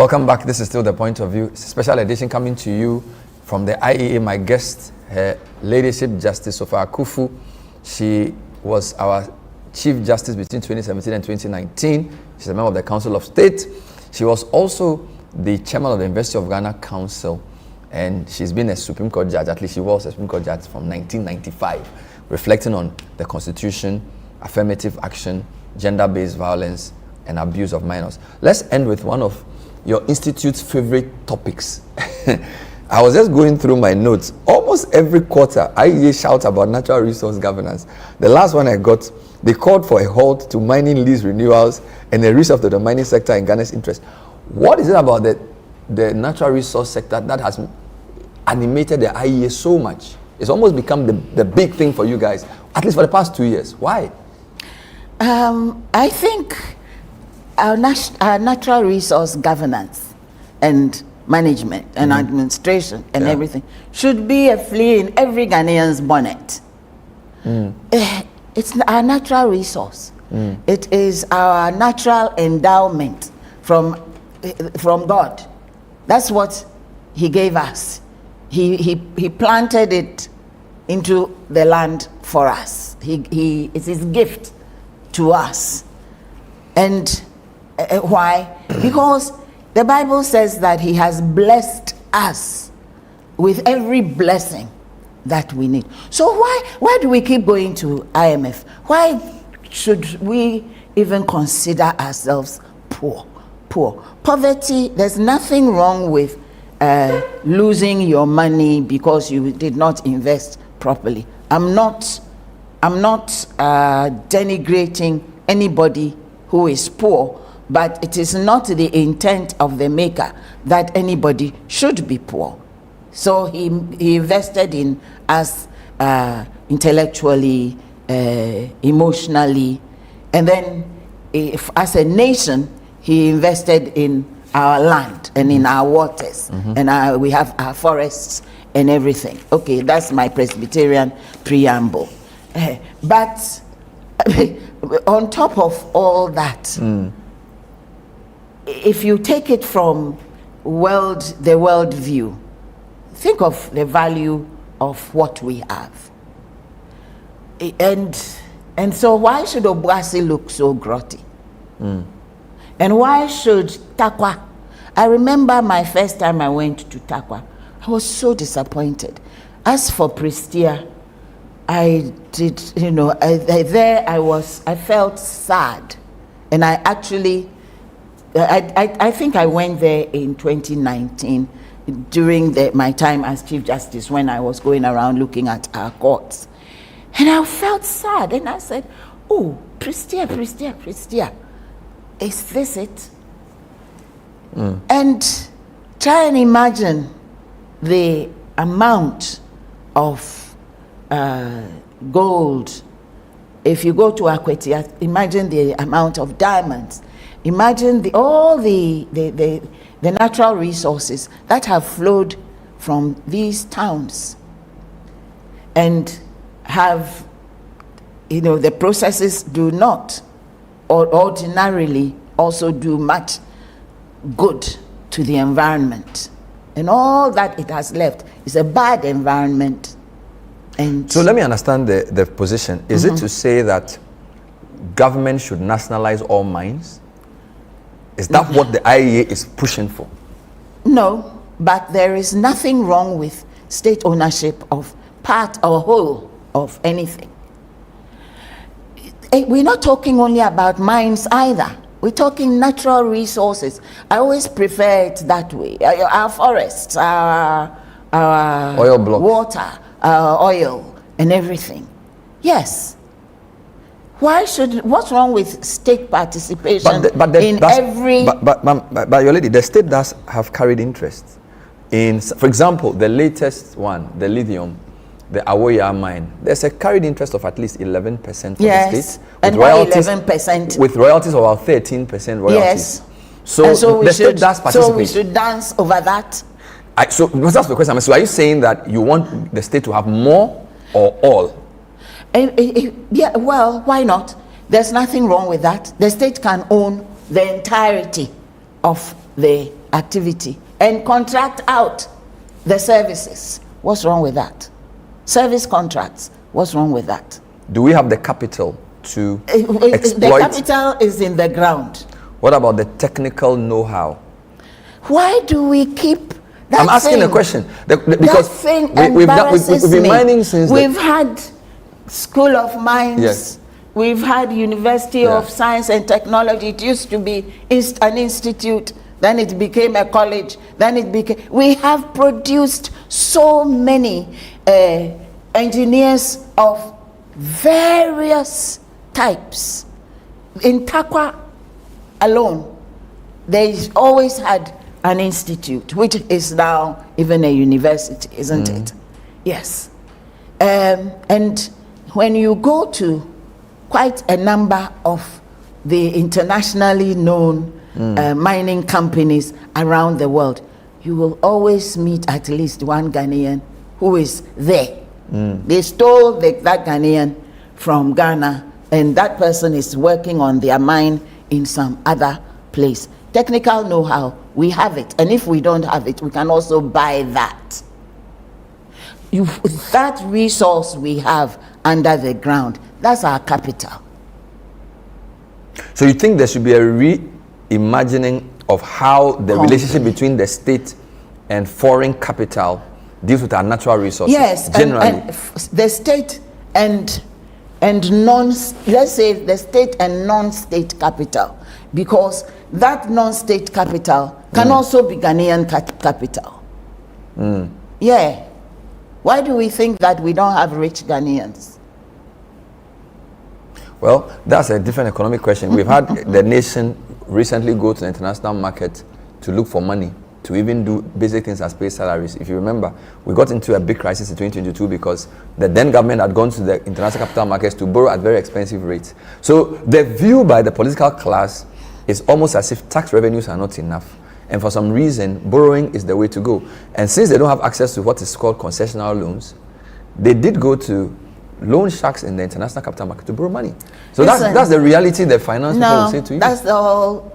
Welcome back. This is still The Point of View. It's a special edition coming to you from the IEA. My guest, Her Ladyship Justice Sophia Akuffo. She was our Chief Justice between 2017 and 2019. She's a member of the Council of State. She was also the chairman of the University of Ghana Council, and she's been a Supreme Court judge. At least she was a Supreme Court judge from 1995, reflecting on the Constitution, affirmative action, gender-based violence, and abuse of minors. Let's end with one of your institute's favorite topics. I was just going through my notes. Almost every quarter, IEA shouts about natural resource governance. The last one I got, they called for a halt to mining lease renewals and a reset of the mining sector in Ghana's interest. What is it about the natural resource sector that has animated the IEA so much? It's almost become the big thing for you guys, at least for the past 2 years. Why? I think our natural resource governance and management and administration and everything should be a flea in every Ghanaian's bonnet. It's our natural resource. It is our natural endowment from God. That's what He gave us. He planted it into the land for us. It's His gift to us. And why? Because the Bible says that He has blessed us with every blessing that we need. So why do we keep going to IMF? Why should we even consider ourselves poor? Poverty, there's nothing wrong with losing your money because you did not invest properly. I'm not denigrating anybody who is poor, but it is not the intent of the maker that anybody should be poor. So he invested in us intellectually, emotionally, and then if as a nation, He invested in our land and in our waters, and we have our forests and everything. Okay, that's my Presbyterian preamble. But on top of all that, if you take it from the world view, think of the value of what we have. And so why should Obuasi look so grotty? And why should Takwa? I remember my first time I went to Takwa. I was so disappointed. As for Prestia, I did, I felt sad. And I actually, I think I went there in 2019 during my time as Chief Justice, when I was going around looking at our courts. And I felt sad. And I said, oh, Prestia, is this it? And try and imagine the amount of gold. If you go to Akwetia, imagine the amount of diamonds. Imagine all the natural resources that have flowed from these towns, and have, the processes do not, or ordinarily also do much good to the environment. And all that it has left is a bad environment. And so let me understand the position. Is it to say that government should nationalize all mines? Is that what the IEA is pushing for? No, but there is nothing wrong with state ownership of part or whole of anything. We're not talking only about mines either. We're talking natural resources. I always prefer it that way. Our forests, our oil blocks, water, oil, and everything. Yes. What's wrong with state participation every... But your lady, the state does have carried interest in, for example, the latest one, the lithium, the Awoya mine. There's a carried interest of at least 11% for the state. And why 11%? With royalties of about 13% royalties. Yes. So the state does participate. So we should dance over that? So that's the question. So are you saying that you want the state to have more or all? Yeah, well, why not? There's nothing wrong with that. The state can own the entirety of the activity and contract out the services. What's wrong with that? Service contracts. What's wrong with that? Do we have the capital to The exploit? capital is in the ground. What about the technical know-how? Why do we keep that I'm asking thing? a question that because thing we've been me. mining since We've had School of Mines. Yes. We've had University of Science and Technology. It used to be an institute. Then it became a college. Then it became. We have produced so many engineers of various types. In Takwa alone, they've always had an institute, which is now even a university, isn't it? Yes. And when you go to quite a number of the internationally known mining companies around the world, you will always meet at least one Ghanaian who is there. They stole that Ghanaian from Ghana, and that person is working on their mine in some other place. Technical know-how, we have it, and if we don't have it, we can also buy that. That resource we have under the ground, that's our capital. So you think there should be a reimagining of how the relationship between the state and foreign capital deals with our natural resources? Yes, generally. and the state and let's say the state and non-state capital, because that non-state capital can also be Ghanaian capital. Yeah. Why do we think that we don't have rich Ghanaians? Well, that's a different economic question. We've had the nation recently go to the international market to look for money, to even do basic things as pay salaries. If you remember, we got into a big crisis in 2022 because the then government had gone to the international capital markets to borrow at very expensive rates. So the view by the political class is almost as if tax revenues are not enough. And for some reason, borrowing is the way to go. And since they don't have access to what is called concessional loans, they did go to loan sharks in the international capital market to borrow money. So that's the reality the finance people will say to you. That's all.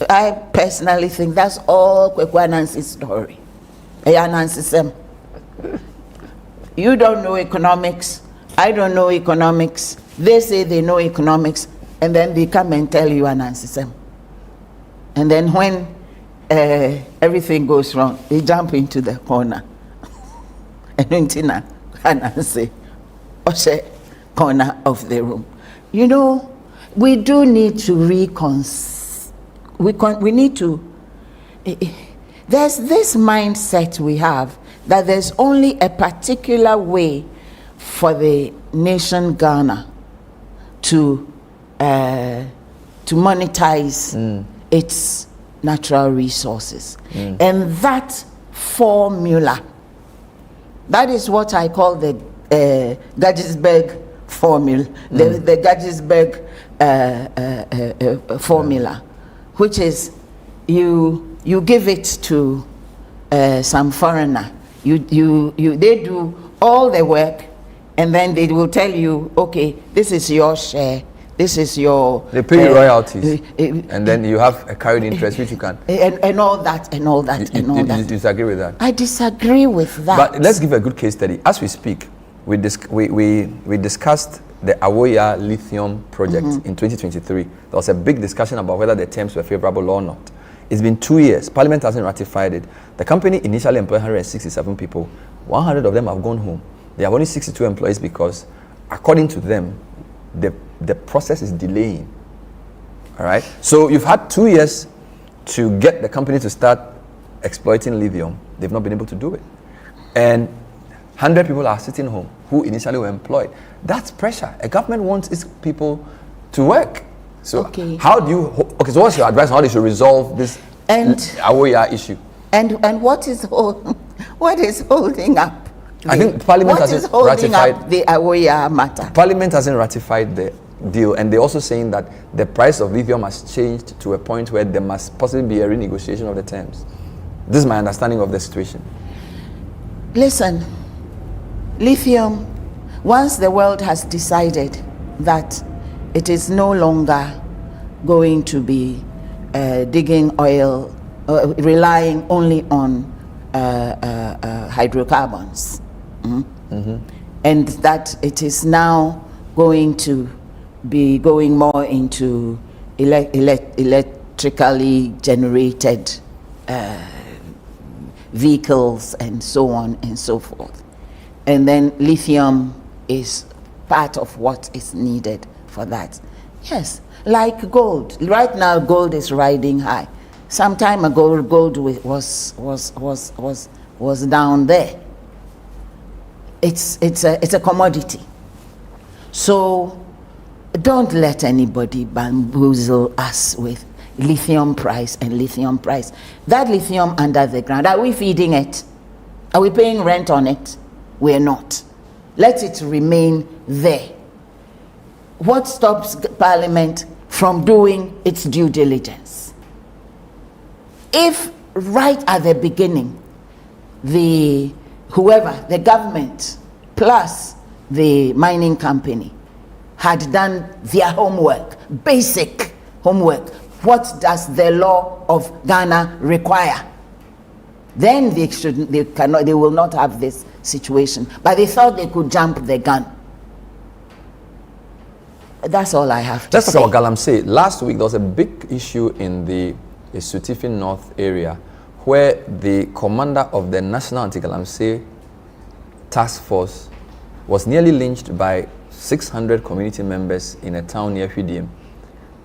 I personally think that's all Kwekwa Nancy's story. You don't know economics. I don't know economics. They say they know economics, and then they come and tell you an answer. And then when everything goes wrong, they jump into the corner. And say, corner of the room. You know, we do need to we need to. There's this mindset we have that there's only a particular way for the nation Ghana to monetize its natural resources. And that formula, that is what I call the Gettysburg formula, the Gettysburg formula, which is you give it to some foreigner. They do all the work, and then they will tell you, okay, this is your share. This is your. They pay you royalties, and then you have a carried interest, which you can. And all that, and all that, and all that. You disagree with that? I disagree with that. But let's give a good case study. As we speak, we discussed the Awoya lithium project in 2023. There was a big discussion about whether the terms were favorable or not. It's been 2 years. Parliament hasn't ratified it. The company initially employed 167 people. 100 of them have gone home. They have only 62 employees because, according to them, the process is delaying. All right. So you've had 2 years to get the company to start exploiting lithium. They've not been able to do it. And 100 people are sitting home who initially were employed. That's pressure. A government wants its people to work. So how do you, so what's your advice on how they should resolve this Awoya issue? And what is holding up? I think Parliament hasn't ratified the Awoya matter. Parliament hasn't ratified the deal, and they're also saying that the price of lithium has changed to a point where there must possibly be a renegotiation of the terms. This is my understanding of the situation. Listen, lithium, once the world has decided that it is no longer going to be digging oil relying only on hydrocarbons. And that it is now going to be going more into electrically generated vehicles and so on and so forth. And then lithium is part of what is needed for that. Yes, like gold. Right now, gold is riding high. Some time ago, gold was down there. It's a commodity. So don't let anybody bamboozle us with lithium price and lithium price. That lithium under the ground, are we feeding it? Are we paying rent on it? We're not. Let it remain there. What stops Parliament from doing its due diligence? If right at the beginning, the government plus the mining company had done their homework, basic homework, what does the law of Ghana require? Then they will not have this situation. But they thought they could jump the gun. That's all I have to say. Let's talk about Galamsey. Last week there was a big issue in the Esutifin North area where the commander of the National Anti-Galamsey Task Force was nearly lynched by 600 community members in a town near Hwidiam.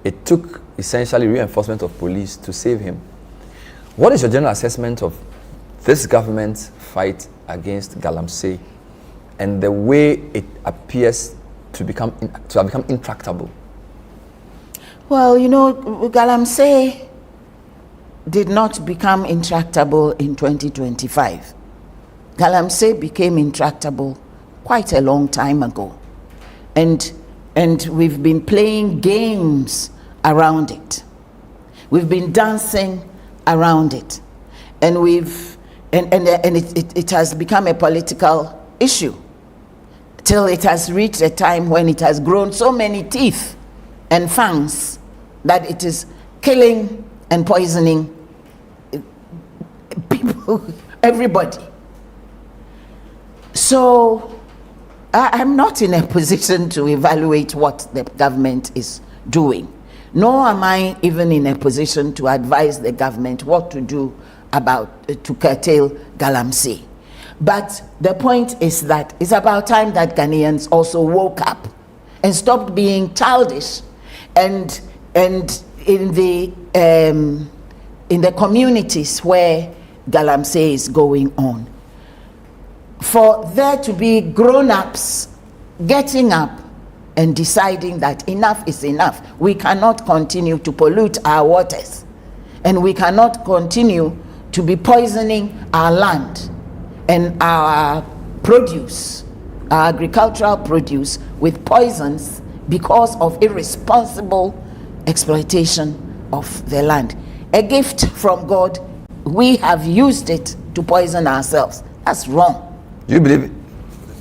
It took essentially reinforcement of police to save him. What is your general assessment of this government's fight against Galamsey and the way it appears to have become intractable? Well, you know, Galamsey did not become intractable in 2025. Galamsey became intractable quite a long time ago. And we've been playing games around it. We've been dancing around it. And it has become a political issue till it has reached a time when it has grown so many teeth and fangs that it is killing and poisoning people, everybody. So I'm not in a position to evaluate what the government is doing, nor am I even in a position to advise the government what to do to curtail Galamsey. But the point is that it's about time that Ghanaians also woke up and stopped being childish, and in the communities where Galamsey is going on, for there to be grown-ups getting up and deciding that enough is enough. We cannot continue to pollute our waters, and we cannot continue to be poisoning our land and our produce, our agricultural produce, with poisons because of irresponsible exploitation of the land. A gift from God, we have used it to poison ourselves. That's wrong. Do you believe,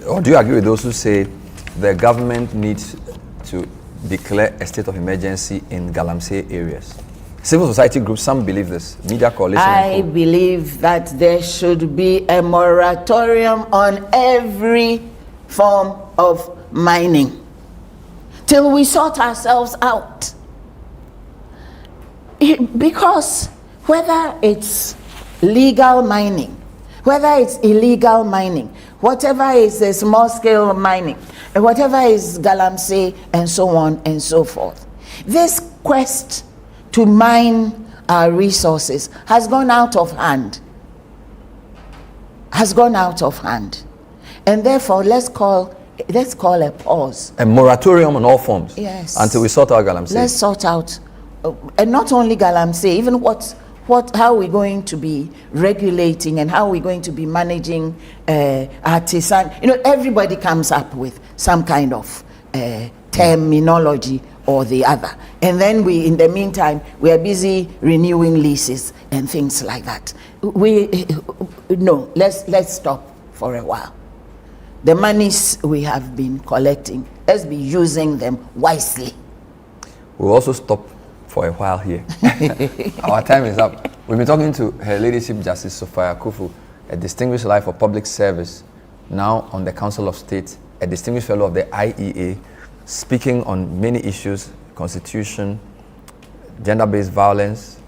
or do you agree with those who say the government needs to declare a state of emergency in Galamsey areas? Civil society groups, some believe this, media coalition. I believe that there should be a moratorium on every form of mining till we sort ourselves out. Because whether it's legal mining, whether it's illegal mining, whatever is a small-scale mining, and whatever is Galamsey, and so on and so forth, this quest to mine our resources has gone out of hand. And therefore, let's call a pause. A moratorium on all forms. Yes. Until we sort out Galamsey. Let's sort out, and not only Galamsey, even how we're going to be regulating and how we're going to be managing artisan. You know, everybody comes up with some kind of terminology or the other. And then in the meantime, we are busy renewing leases and things like that. Let's stop for a while. The monies we have been collecting, let's be using them wisely. We'll also stop for a while here. Our time is up. We've been talking to Her Ladyship Justice Sophia Akuffo, a distinguished life of public service, now on the Council of State, a distinguished fellow of the IEA, speaking on many issues, constitution, gender-based violence,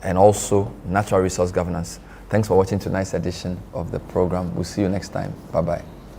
and also natural resource governance. Thanks for watching tonight's edition of the program. We'll see you next time. Bye-bye.